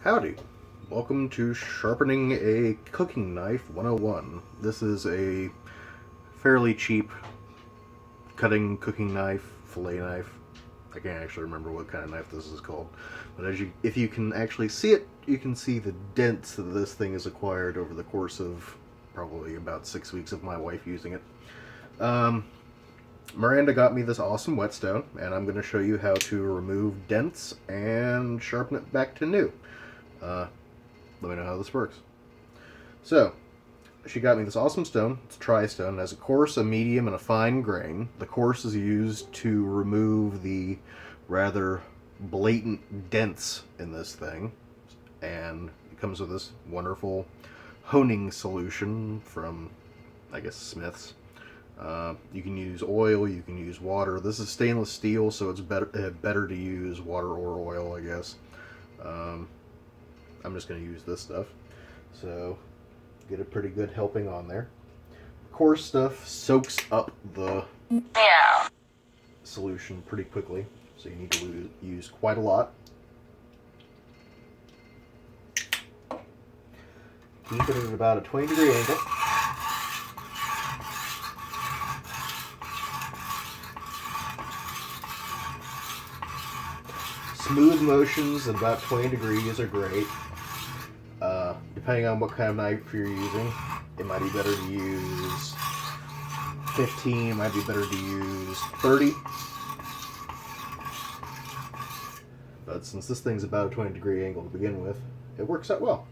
Howdy. Welcome to Sharpening a Cooking Knife 101. This is a fairly cheap cutting cooking knife, fillet knife. I can't actually remember what kind of knife this is called. But if you can actually see it, you can see the dents that this thing has acquired over the course of probably about 6 weeks of my wife using it. Miranda got me this awesome whetstone, and I'm going to show you how to remove dents and sharpen it back to new. Let me know how this works. So, she got me this awesome stone. It's a tri-stone. It has a coarse, a medium, and a fine grain. The coarse is used to remove the rather blatant dents in this thing. And it comes with this wonderful honing solution from, I guess, Smith's. You can use oil, you can use water. This is stainless steel, so it's better to use water or oil, I guess. I'm just going to use this stuff. So, get a pretty good helping on there. Coarse stuff soaks up the solution pretty quickly, so you need to use quite a lot. Keep it at about a 20-degree angle. Smooth motions at about 20 degrees are great. Depending on what kind of knife you're using, it might be better to use 15, it might be better to use 30. But since this thing's about a 20-degree angle to begin with, it works out well.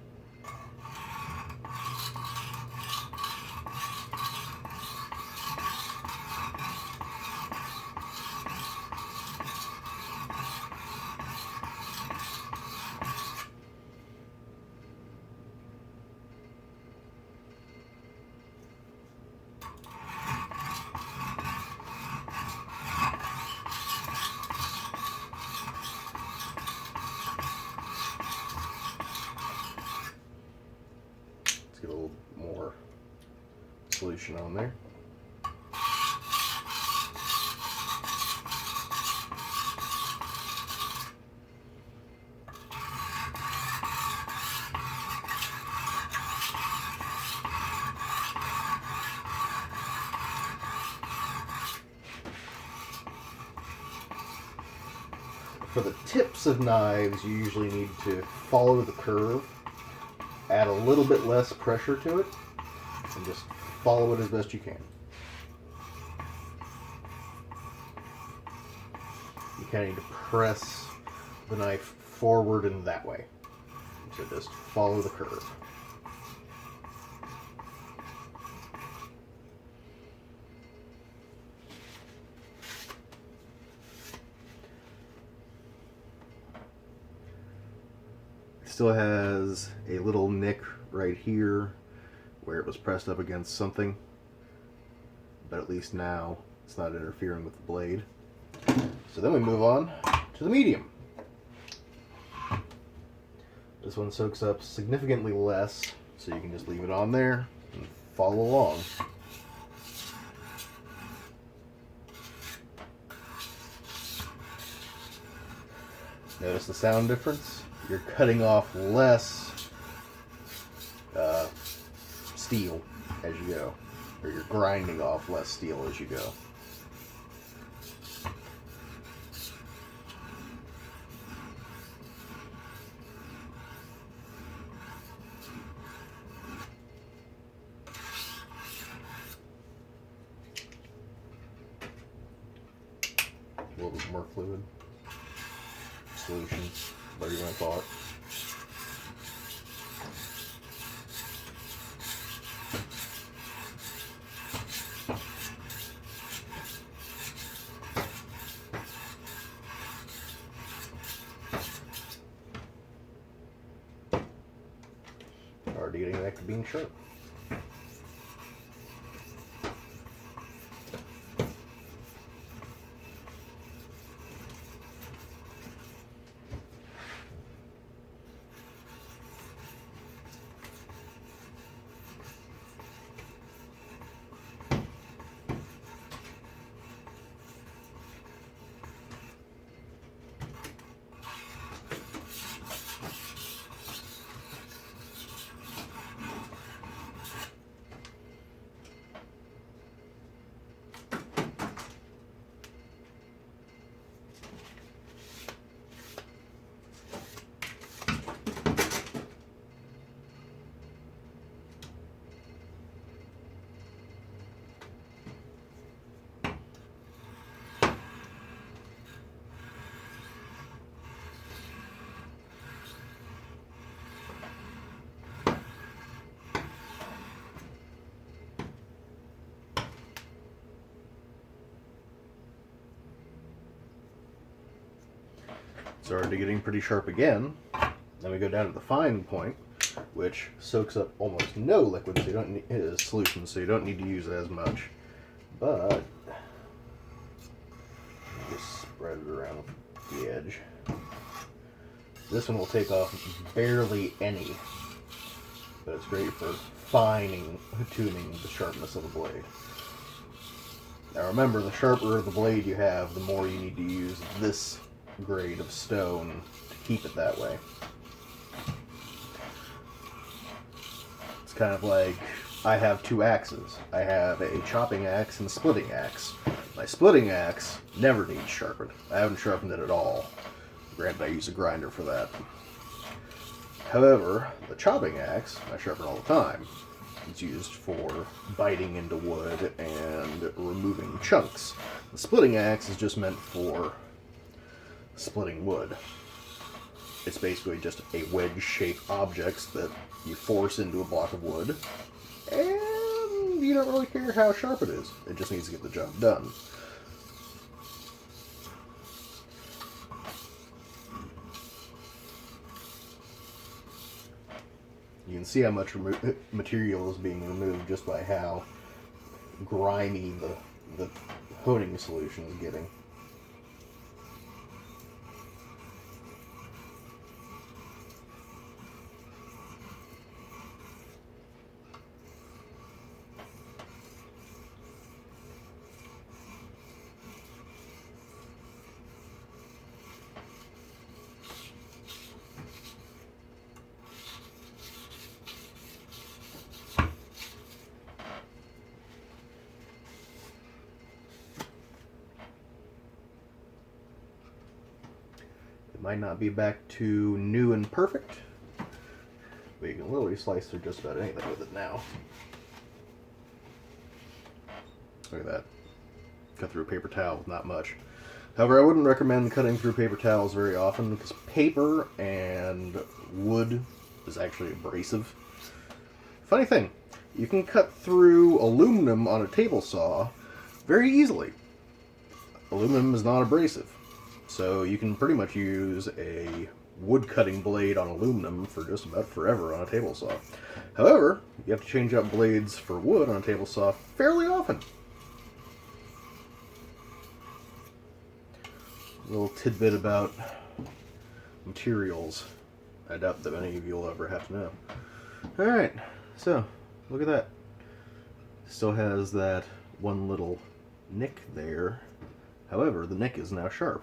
Let's get a little more solution on there. For the tips of knives, you usually need to follow the curve, add a little bit less pressure to it, and just follow it as best you can. You kind of need to press the knife forward in that way. So just follow the curve. Still has a little nick right here where it was pressed up against something, but at least now it's not interfering with the blade. So then we move on to the medium. This one soaks up significantly less, so you can just leave it on there and follow along. Notice the sound difference? You're cutting off less steel as you go, or you're grinding off less steel as you go. A little bit more fluid solution, whatever you want to call it. Already getting back to being sharp. It's already getting pretty sharp again. Then we go down to the fine point, which soaks up almost no liquid, so you don't need solution, so you don't need to use it as much. But just spread it around the edge. This one will take off barely any, but it's great for tuning the sharpness of the blade. Now remember, the sharper the blade you have, the more you need to use this grade of stone to keep it that way. It's kind of like I have two axes. I have a chopping axe and a splitting axe. My splitting axe never needs sharpened. I haven't sharpened it at all. Granted, I use a grinder for that. However, the chopping axe I sharpen all the time. It's used for biting into wood and removing chunks. The splitting axe is just meant for splitting wood. It's basically just a wedge-shaped object that you force into a block of wood, and you don't really care how sharp it is. It just needs to get the job done. You can see how much material is being removed just by how grimy the honing solution is getting. It might not be back to new and perfect, but you can literally slice through just about anything with it now. Look at that. Cut through a paper towel with not much. However, I wouldn't recommend cutting through paper towels very often because paper and wood is actually abrasive. Funny thing, you can cut through aluminum on a table saw very easily. Aluminum is not abrasive. So you can pretty much use a wood cutting blade on aluminum for just about forever on a table saw. However, you have to change out blades for wood on a table saw fairly often. A little tidbit about materials. I doubt that any of you will ever have to know. Alright, so look at that. Still has that one little nick there. However, the nick is now sharp.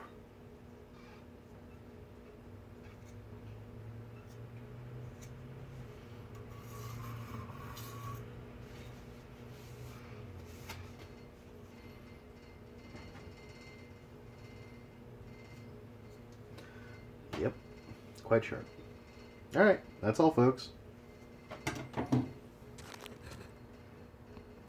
Yep, quite sharp. Alright, that's all, folks.